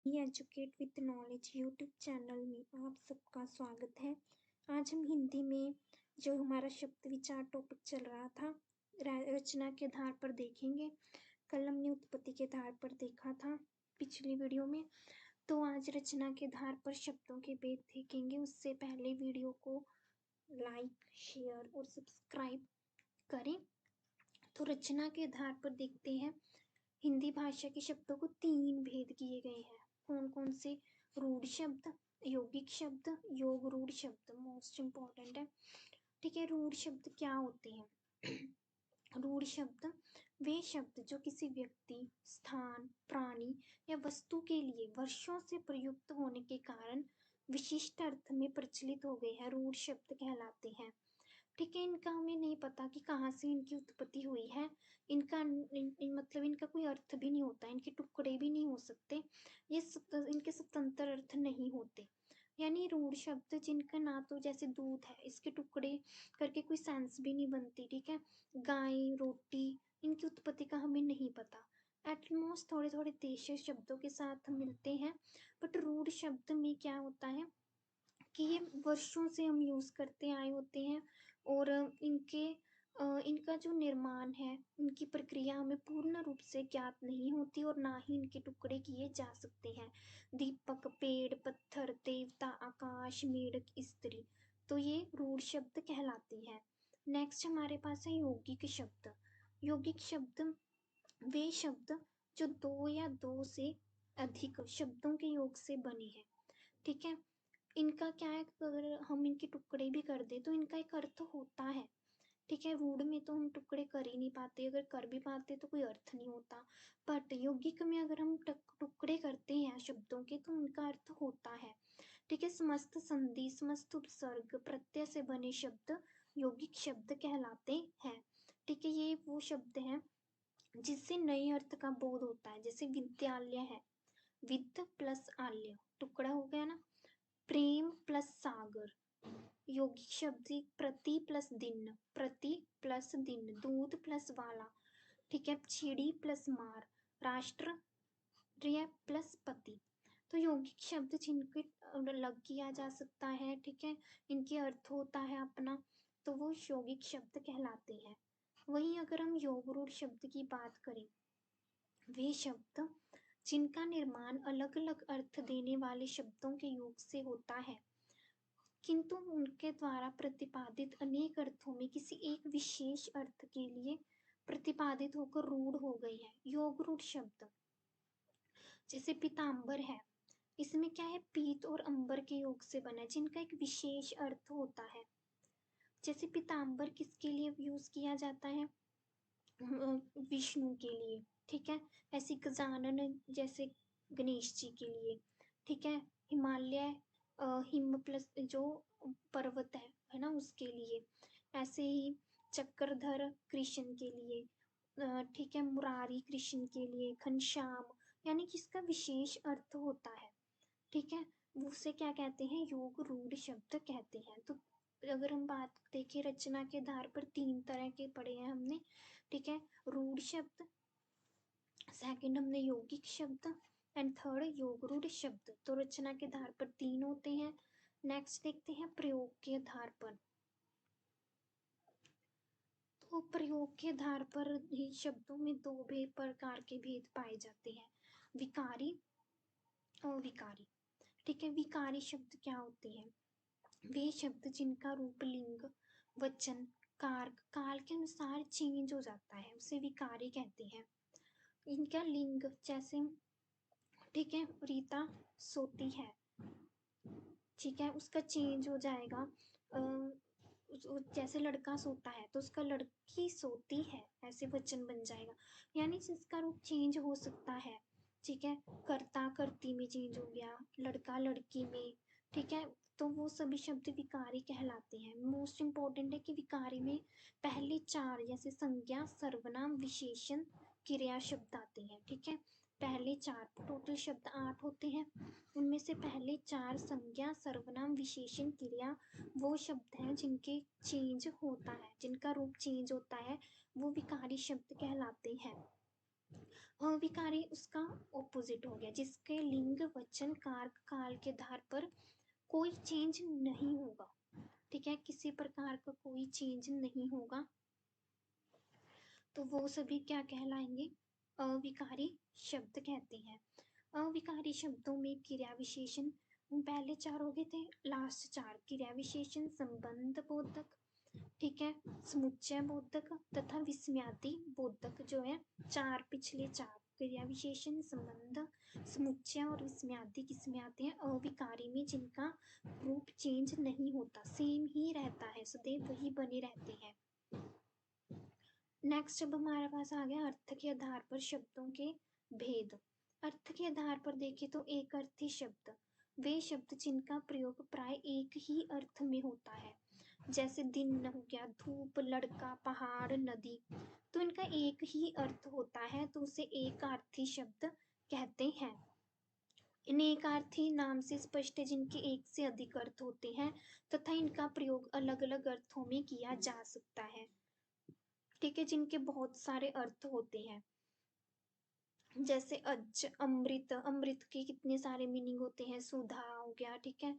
Educate with knowledge YouTube channel में आप सबका स्वागत है। आज हम हिंदी में जो हमारा शब्द विचार टॉपिक चल रहा था रचना के आधार पर देखेंगे। कल हमने उत्पत्ति के आधार पर देखा था पिछली वीडियो में, तो आज रचना के आधार पर शब्दों के भेद देखेंगे। उससे पहले वीडियो को लाइक, शेयर और सब्सक्राइब करें। तो रचना के आधार पर देखते हैं। हिंदी भाषा के शब्दों को 3 भेद किए गए हैं। कौन कौन से? रूढ़ शब्द, यौगिक शब्द, योग रूढ़ शब्द मोस्ट इम्पोर्टेंट है। ठीक है, रूढ़ शब्द क्या होते हैं? रूढ़ शब्द वे शब्द जो किसी व्यक्ति, स्थान, प्राणी या वस्तु के लिए वर्षों से प्रयुक्त होने के कारण विशिष्ट अर्थ में प्रचलित हो गए हैं, रूढ़ शब्द कहलाते हैं। ठीक है, इनका हमें नहीं पता कि कहाँ से इनकी उत्पत्ति हुई है। मतलब इनका कोई अर्थ भी नहीं होता, इनके टुकड़े भी नहीं हो सकते, ये इनके स्वतंत्र अर्थ नहीं होते। यानी रूढ़ शब्द जिनका ना तो जैसे दूध है, इसके टुकड़े करके कोई सेंस भी नहीं बनती। ठीक है, गाय, रोटी, इनकी उत्पत्ति का हमें नहीं पता। एटमोस्ट थोड़े थोड़े देशी शब्दों के साथ मिलते हैं, बट रूढ़ शब्द में क्या होता है कि ये वर्षों से हम यूज़ करते आए होते हैं और इनका जो निर्माण है, इनकी प्रक्रिया हमें पूर्ण रूप से ज्ञात नहीं होती और ना ही इनके टुकड़े किए जा सकते हैं। दीपक, पेड़, पत्थर, देवता, आकाश, मेढक, स्त्री, तो ये रूढ़ शब्द कहलाते हैं। नेक्स्ट हमारे पास है यौगिक शब्द। यौगिक शब्द वे शब्द जो 2 या 2 से अधिक शब्दों के योग से बने हैं। ठीक है, इनका क्या है, अगर हम इनके टुकड़े भी कर दें तो इनका एक अर्थ होता है। ठीक है, रूढ़ में तो हम टुकड़े कर ही नहीं पाते, अगर कर भी पाते तो कोई अर्थ नहीं होता। बट यौगिक में अगर हम टुकड़े करते हैं शब्दों के तो उनका अर्थ होता है। ठीक है, समस्त संधि, समस्त उपसर्ग, प्रत्यय से बने शब्द यौगिक शब्द कहलाते हैं। ठीक है, ये वो शब्द हैं जिससे नए अर्थ का बोध होता है। जैसे विद्यालय है, विद प्लस आल्य, टुकड़ा हो गया ना। प्रेम प्लस सागर, यौगिक शब्द प्रति प्लस दिन, प्रति प्लस दिन, दूध प्लस वाला। ठीक है, चिड़ी प्लस मार, राष्ट्र प्लस पति। तो यौगिक शब्द जिनके अलग किया जा सकता है, ठीक है, इनके अर्थ होता है अपना, तो वो यौगिक शब्द कहलाते हैं। वहीं अगर हम योग रूढ़ शब्द की बात करें, वे शब्द जिनका निर्माण अलग अलग अर्थ देने वाले शब्दों के योग से होता है, किंतु उनके द्वारा प्रतिपादित अनेक अर्थों में किसी एक विशेष अर्थ के लिए प्रतिपादित होकर रूढ़ हो गई है। योग रूढ़ शब्द जैसे पीताम्बर है, इसमें क्या है, पीत और अंबर के योग से बना है, जिनका एक विशेष अर्थ होता है। जैसे पीताम्बर किसके लिए यूज किया जाता है? विष्णु के लिए। ठीक है, ऐसी गजानन जैसे गणेश जी के लिए। ठीक है, हिमालय हिम प्लस जो पर्वत है ना, उसके लिए। ऐसे ही चक्रधर कृष्ण के लिए। ठीक है, मुरारी कृष्ण के लिए, घनश्याम, यानी कि इसका विशेष अर्थ होता है। ठीक है, उसे क्या कहते हैं, योग रूढ़ शब्द कहते हैं। तो अगर हम बात देखें रचना के आधार पर 3 तरह के पढ़े हैं हमने। ठीक है, रूढ़ शब्द, सेकंड हमने यौगिक शब्द एंड थर्ड योग रूढ़ शब्द। तो रचना के आधार पर 3 होते हैं। नेक्स्ट देखते हैं प्रयोग के आधार पर। तो प्रयोग के आधार पर ही शब्दों में 2 प्रकार के भेद पाए जाते हैं, विकारी और विकारी। ठीक है, विकारी शब्द क्या होते हैं? वे शब्द जिनका रूप लिंग, वचन, कारक काल के अनुसार चेंज हो जाता है, उसे विकारी कहते हैं। इनका लिंग जैसे, ठीक है, रीता सोती है, ठीक है, उसका चेंज हो जाएगा। जैसे लड़का सोता है तो उसका लड़की सोती है, ऐसे वचन बन जाएगा। यानी जिसका रूप चेंज हो सकता है। ठीक है, कर्ता कर्ती में चेंज हो गया, लड़का लड़की में। ठीक है, तो वो सभी शब्द विकारी कहलाते हैं। मोस्ट इम्पोर्टेंट है कि विकारी में पहले 4 जैसे संज्ञा, सर्वनाम, विशेषण, क्रिया शब्द आते हैं। ठीक है, पहले 4, टोटल शब्द 8 होते हैं, उनमें से पहले 4 संज्ञा, सर्वनाम, विशेषण, क्रिया वो शब्द हैं जिनके चेंज होता है, जिनका रूप चेंज होता है, वो विकारी शब्द कहलाते हैं। अविकारी उसका ऑपोजिट हो गया, जिसके लिंग वचन कारक काल के आधार पर कोई चेंज नहीं होगा। ठीक है, किसी प्रकार का कोई चेंज नहीं होगा, तो वो सभी क्या कहलाएंगे? अविकारी शब्द कहते हैं। अविकारी शब्दों में क्रिया विशेषण पहले चार हो गए थे, लास्ट चार क्रिया विशेषण संबंध बोधक, ठीक है, समुच्चय बोधक तथा विस्मयादि बोधक जो है, चार पिछले चार क्रिया विशेषण संबंध समुच्चय और विस्मयादि किसमें आते हैं? अविकारी में, जिनका रूप चेंज नहीं होता, सेम ही रहता है, सदैव वही बने रहते हैं। नेक्स्ट अब हमारे पास आ गया अर्थ के आधार पर शब्दों के भेद। अर्थ के आधार पर देखें तो एक अर्थी शब्द वे शब्द जिनका प्रयोग प्राय एक ही अर्थ में होता है, जैसे दिन हो गया, धूप, लड़का, पहाड़, नदी, तो इनका एक ही अर्थ होता है, तो उसे एक अर्थी शब्द कहते हैं। अनेकार्थी नाम से स्पष्ट है जिनके एक से अधिक अर्थ होते हैं तथा इनका प्रयोग अलग अलग अर्थों में किया जा सकता है। ठीक है, जिनके बहुत सारे अर्थ होते हैं, जैसे अज, अमृत, अमृत के कितने सारे मीनिंग होते हैं, सुधा हो गया, ठीक है,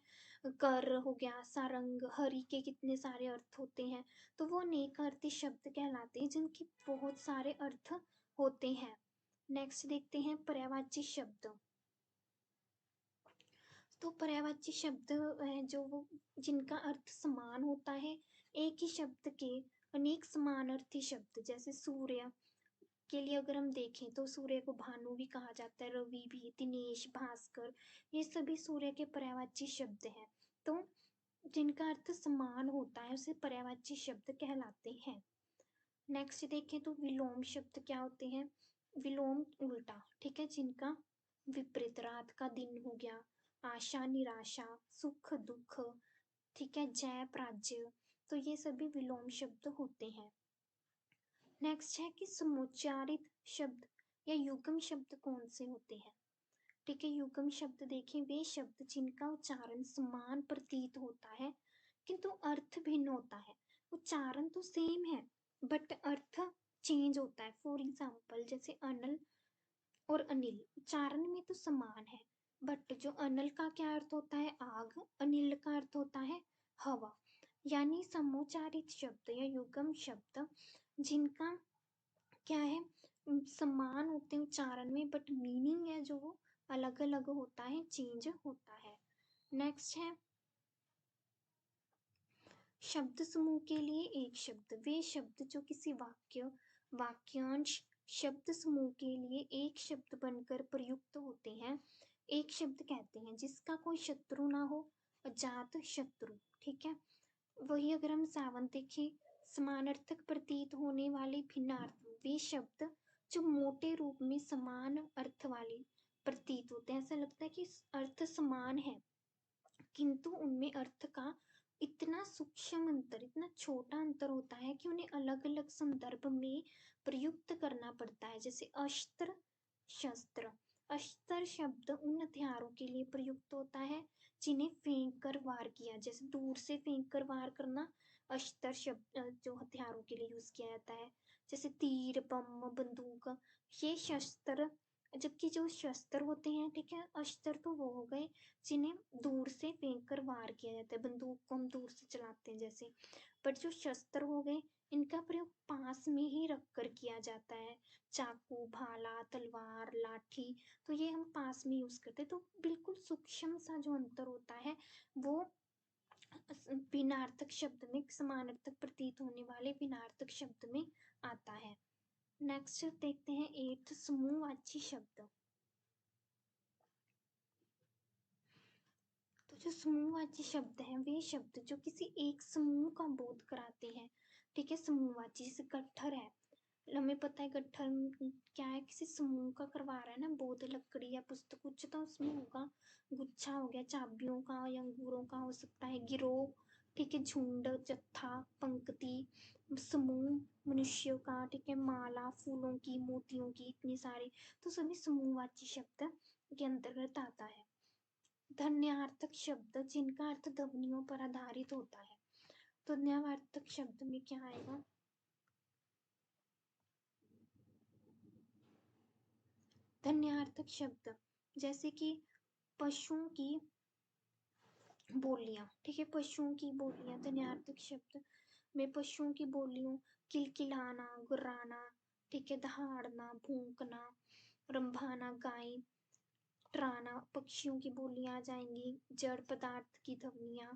कर हो गया, सारंग, हरि के कितने सारे अर्थ होते हैं, तो वो अनेकार्थी शब्द कहलाते हैं जिनके बहुत सारे अर्थ होते हैं। नेक्स्ट देखते हैं पर्यायवाची शब्द। तो पर्यायवाची शब्द है जो वो जिनका अर्थ समान होता है, एक ही शब्द के अनेक समान अर्थी शब्द, जैसे सूर्य के लिए अगर हम देखें तो सूर्य को भानु भी कहा जाता है, रवि भी, दिनेश, भास्कर, ये सभी सूर्य के पर्यायवाची शब्द हैं। तो जिनका अर्थ समान होता है उसे पर्यायवाची शब्द कहलाते हैं। नेक्स्ट देखें तो विलोम शब्द क्या होते हैं? विलोम उल्टा, ठीक है, जिनका विपरीत, रात का दिन हो गया, आशा निराशा, सुख दुख, ठीक है, जय पराजय, तो ये सभी विलोम शब्द होते हैं। नेक्स्ट है कि समुच्चारित शब्द या युग्म शब्द कौन से होते हैं? ठीक है, युग्म शब्द देखें वे शब्द जिनका उच्चारण समान प्रतीत होता है किंतु अर्थ भिन्न होता है। उच्चारण तो सेम है बट अर्थ चेंज होता है। फॉर एग्जाम्पल जैसे अनल और अनिल, उच्चारण में तो समान है बट जो अनल का क्या अर्थ होता है? आग, अनिल का अर्थ होता है हवा। यानी समुच्चारित शब्द या युग्म शब्द जिनका क्या है, समान होते हैं उच्चारण में बट मीनिंग है जो वो अलग अलग होता है, चेंज होता है। नेक्स्ट है शब्द समूह के लिए एक शब्द वे शब्द जो किसी वाक्यांश शब्द समूह के लिए एक शब्द बनकर प्रयुक्त होते हैं, एक शब्द कहते हैं जिसका कोई शत्रु ना हो, अजात शत्रु। ठीक है, वही अगर हम सावन देखें, समानार्थक प्रतीत होने वाले भिन्न अर्थ वे शब्द जो मोटे रूप में समान अर्थ वाले प्रतीत होते हैं। ऐसा लगता है कि अर्थ समान है किंतु उनमें अर्थ का इतना सूक्ष्म अंतर, इतना छोटा अंतर होता है कि उन्हें अलग अलग संदर्भ में प्रयुक्त करना पड़ता है। जैसे अस्त्र, शस्त्र। अस्त्र शब्द उन हथियारों के लिए प्रयुक्त होता है जिन्हें फेंक कर वार किया, जैसे दूर से फेंक कर वार करना अस्त्र शब्द जो हथियारों के लिए यूज किया जाता है, जैसे तीर, बम, बंदूक, ये शस्त्र। जबकि जो शस्त्र होते हैं, ठीक है, अस्त्र तो वो हो गए जिन्हें दूर से फेंक कर वार किया जाता है, बंदूक को हम दूर से चलाते हैं जैसे। पर जो शस्त्र हो गए इनका प्रयोग पास में ही रख कर किया जाता है, चाकू, भाला, तलवार, लाठी, तो ये हम पास में यूज करते हैं। तो बिल्कुल सूक्ष्म सा जो अंतर होता है वो भिन्नार्थक शब्द में, समानार्थक प्रतीत होने वाले भिन्नार्थक शब्द में आता है। नेक्स्ट देखते हैं एट्थ समूहवाची शब्द। तो जो समूहवाची शब्द हैं वे शब्द जो किसी एक समूह का बोध कराते हैं। ठीक है, समूहवाची जैसे गट्ठर है, हमें पता है गट्ठर क्या है, किसी समूह का करवा रहा है ना बोध, लकड़ी या पुस्तक, कुछ तो उसमें होगा, गुच्छा हो गया चाबियों का या अंगूरों का हो सकता है, गिरोह, ठीक है, झुंड, जत्था, पंक्ति, समूह मनुष्यों का, ठीक है, माला फूलों की, मोतियों की, इतनी सारी, तो सभी समूहवाची शब्द के अंतर्गत आता है। धन्यार्थक शब्द जिनका अर्थ ध्वनियों पर आधारित होता है। तो धन्यार्थक शब्द में क्या आएगा? ध्वन्यार्थक शब्द जैसे कि पशुओं की बोलियां, ठीक है, पशुओं की बोलियां ध्वन्यार्थक शब्द में पशुओं की बोलियों किलकिलाना, गुर्राना, ठीक है, दहाड़ना, भूंकना, रंभाना, गाय ट्राना, पक्षियों की बोलियां आ जाएंगी, जड़ पदार्थ की ध्वनियां,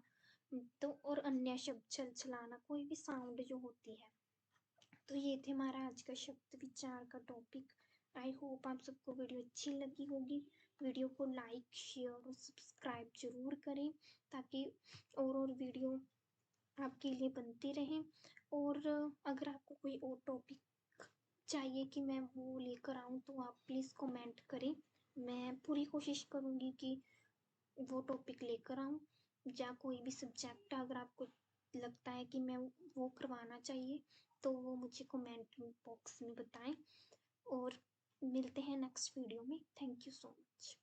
तो और अन्य शब्द छलछलाना, कोई भी साउंड जो होती है। तो ये थे हमारा आज का शब्द विचार का टॉपिक। आई होप आप सबको वीडियो अच्छी लगी होगी। वीडियो को लाइक, शेयर और सब्सक्राइब जरूर करें ताकि और वीडियो आपके लिए बनती रहें। और अगर आपको कोई और टॉपिक चाहिए कि मैं वो लेकर आऊँ तो आप प्लीज़ कमेंट करें। मैं पूरी कोशिश करूँगी कि वो टॉपिक लेकर आऊँ, या कोई भी सब्जेक्ट अगर आपको लगता है कि मैं वो करवाना चाहिए तो वो मुझे कमेंट बॉक्स में बताएं। और मिलते हैं नेक्स्ट वीडियो में। Thank you so much.